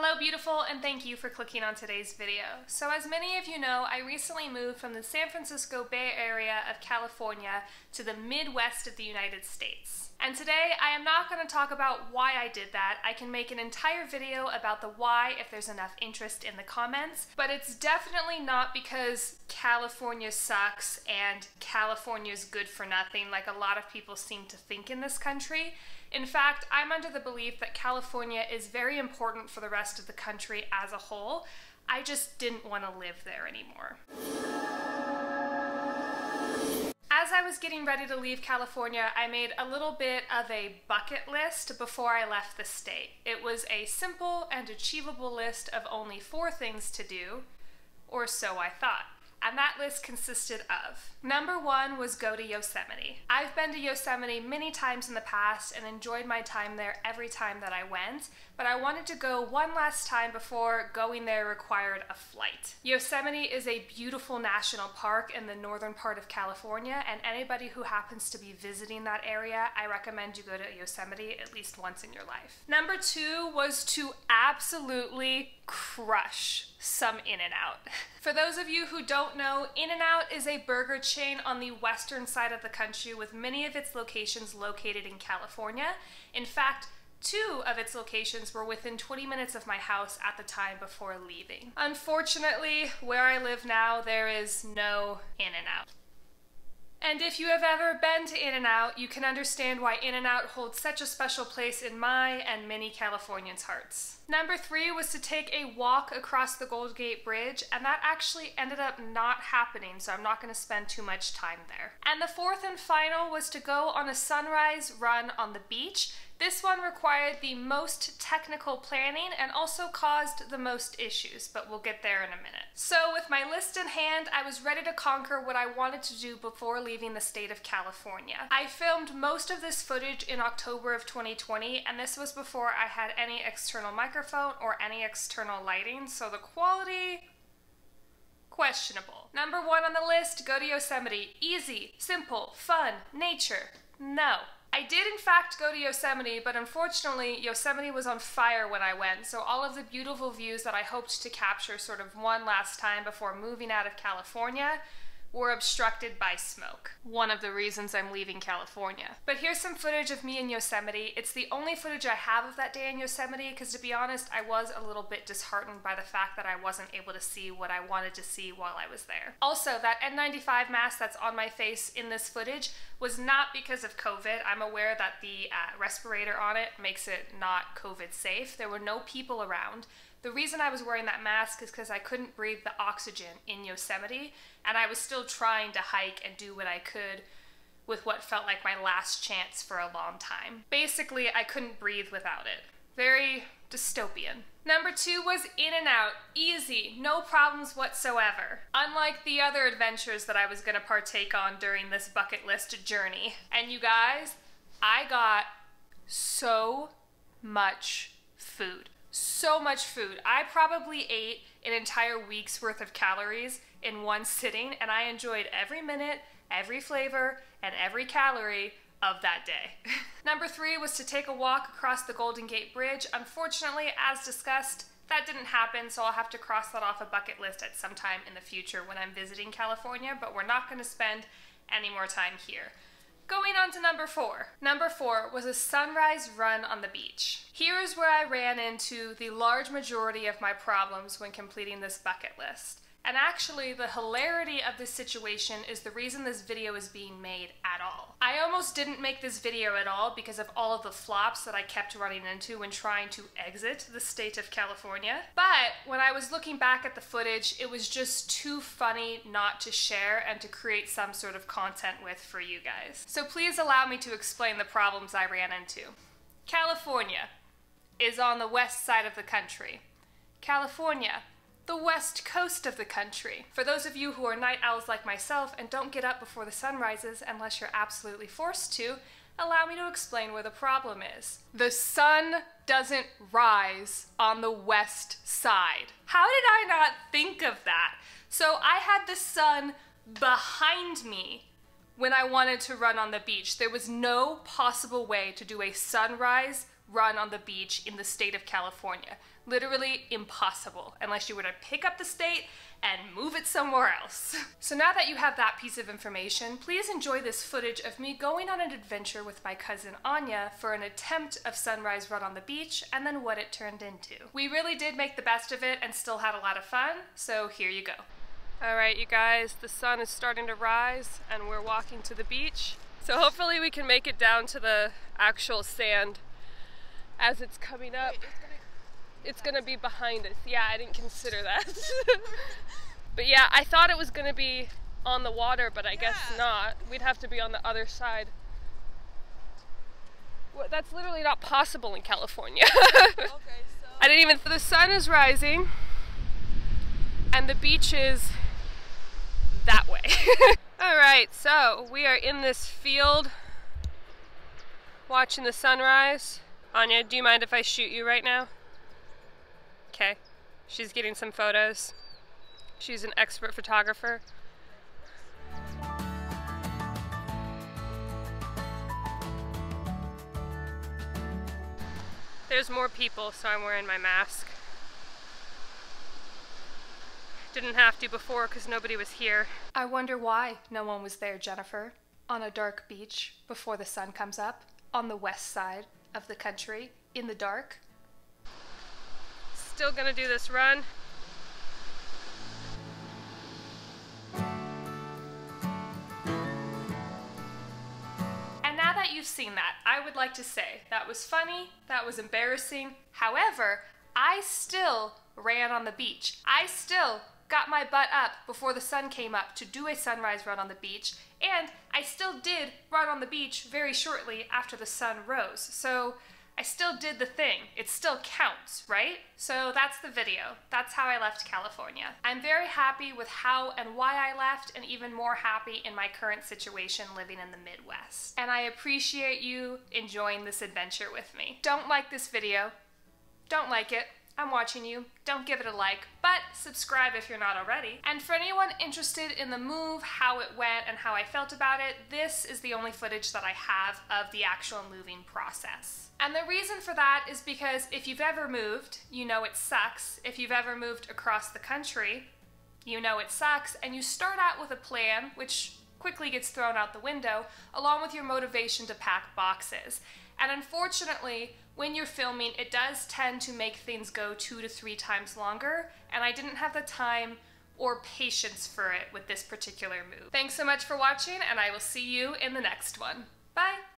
Hello beautiful, and thank you for clicking on today's video. So as many of you know, I recently moved from the San Francisco Bay Area of California to the Midwest of the United States. And today I am not going to talk about why I did that. I can make an entire video about the why if there's enough interest in the comments, but it's definitely not because California sucks and California's good for nothing like a lot of people seem to think in this country. In fact, I'm under the belief that California is very important for the rest of the country as a whole. I just didn't want to live there anymore. As I was getting ready to leave California, I made a little bit of a bucket list before I left the state. It was a simple and achievable list of only 4 things to do, or so I thought. And that list consisted of, number 1 was go to Yosemite. I've been to Yosemite many times in the past and enjoyed my time there every time that I went, but I wanted to go one last time before going there required a flight. Yosemite is a beautiful national park in the northern part of California, and anybody who happens to be visiting that area, I recommend you go to Yosemite at least once in your life. Number 2 was to absolutely crush some In-N-Out. For those of you who don't know, In-N-Out is a burger chain on the western side of the country with many of its locations located in California. In fact, 2 of its locations were within 20 minutes of my house at the time before leaving. Unfortunately, where I live now, there is no In-N-Out. And if you have ever been to In-N-Out, you can understand why In-N-Out holds such a special place in my and many Californians' hearts. Number 3 was to take a walk across the Golden Gate Bridge, and that actually ended up not happening, so I'm not going to spend too much time there. And the 4th and final was to go on a sunrise run on the beach. This one required the most technical planning and also caused the most issues, but we'll get there in a minute. So with my list in hand, I was ready to conquer what I wanted to do before leaving the state of California. I filmed most of this footage in October of 2020, and this was before I had any external microphone or any external lighting, so the quality, questionable. Number 1 on the list, go to Yosemite. Easy, simple, fun, nature. No. I did in fact go to Yosemite, but unfortunately Yosemite was on fire when I went, so all of the beautiful views that I hoped to capture sort of one last time before moving out of California were obstructed by smoke. One of the reasons I'm leaving California. But here's some footage of me in Yosemite. It's the only footage I have of that day in Yosemite because, to be honest, I was a little bit disheartened by the fact that I wasn't able to see what I wanted to see while I was there. Also, that N95 mask that's on my face in this footage was not because of COVID. I'm aware that the respirator on it makes it not COVID safe. There were no people around. The reason I was wearing that mask is because I couldn't breathe the oxygen in Yosemite, and I was still trying to hike and do what I could with what felt like my last chance for a long time. Basically, I couldn't breathe without it. Very dystopian. Number 2 was In-N-Out. Easy, no problems whatsoever. Unlike the other adventures that I was going to partake on during this bucket list journey. And you guys, I got so much food. So much food. I probably ate an entire week's worth of calories in one sitting, and I enjoyed every minute, every flavor, and every calorie of that day. Number 3 was to take a walk across the Golden Gate Bridge. Unfortunately, as discussed, that didn't happen, so I'll have to cross that off a bucket list at some time in the future when I'm visiting California, but we're not going to spend any more time here. Going on to number 4. Number 4 was a sunrise run on the beach. Here is where I ran into the large majority of my problems when completing this bucket list. And actually, the hilarity of this situation is the reason this video is being made at all. I almost didn't make this video at all because of all of the flops that I kept running into when trying to exit the state of California. But when I was looking back at the footage, it was just too funny not to share and to create some sort of content with for you guys. So please allow me to explain the problems I ran into. California is on the west side of the country. California, the west coast of the country. For those of you who are night owls like myself and don't get up before the sun rises unless you're absolutely forced to, allow me to explain where the problem is. The sun doesn't rise on the west side. How did I not think of that? So I had the sun behind me when I wanted to run on the beach. There was no possible way to do a sunrise run on the beach in the state of California. Literally impossible, unless you were to pick up the state and move it somewhere else. So now that you have that piece of information, please enjoy this footage of me going on an adventure with my cousin Anya for an attempt of sunrise run on the beach, and then what it turned into. We really did make the best of it and still had a lot of fun, so here you go. All right, you guys, the sun is starting to rise and we're walking to the beach. So hopefully we can make it down to the actual sand as it's coming up. Wait, it's gonna be behind us. Yeah, I didn't consider that. But yeah, I thought it was gonna be on the water, but I guess not. We'd have to be on the other side. Well, that's literally not possible in California. Okay, so I didn't even, the sun is rising and the beach is that way. All right, so we are in this field watching the sunrise. Anya, do you mind if I shoot you right now? Okay, she's getting some photos. She's an expert photographer. There's more people, so I'm wearing my mask. Didn't have to before because nobody was here. I wonder why no one was there, Jennifer. On a dark beach before the sun comes up, on the west side of the country, in the dark. Still gonna do this run. And now that you've seen that, I would like to say that was funny, that was embarrassing. However, I still ran on the beach. I still got my butt up before the sun came up to do a sunrise run on the beach, and I still did run on the beach very shortly after the sun rose. So I still did the thing. It still counts, right? So that's the video. That's how I left California. I'm very happy with how and why I left, and even more happy in my current situation living in the Midwest. And I appreciate you enjoying this adventure with me. Don't like this video. Don't like it. I'm watching you. Don't give it a like, but subscribe if you're not already. And for anyone interested in the move, how it went, and how I felt about it, this is the only footage that I have of the actual moving process. And the reason for that is because if you've ever moved, you know it sucks. If you've ever moved across the country, you know it sucks. And you start out with a plan, which quickly gets thrown out the window, along with your motivation to pack boxes. And unfortunately, when you're filming, it does tend to make things go 2 to 3 times longer, and I didn't have the time or patience for it with this particular move. Thanks so much for watching, and I will see you in the next one. Bye!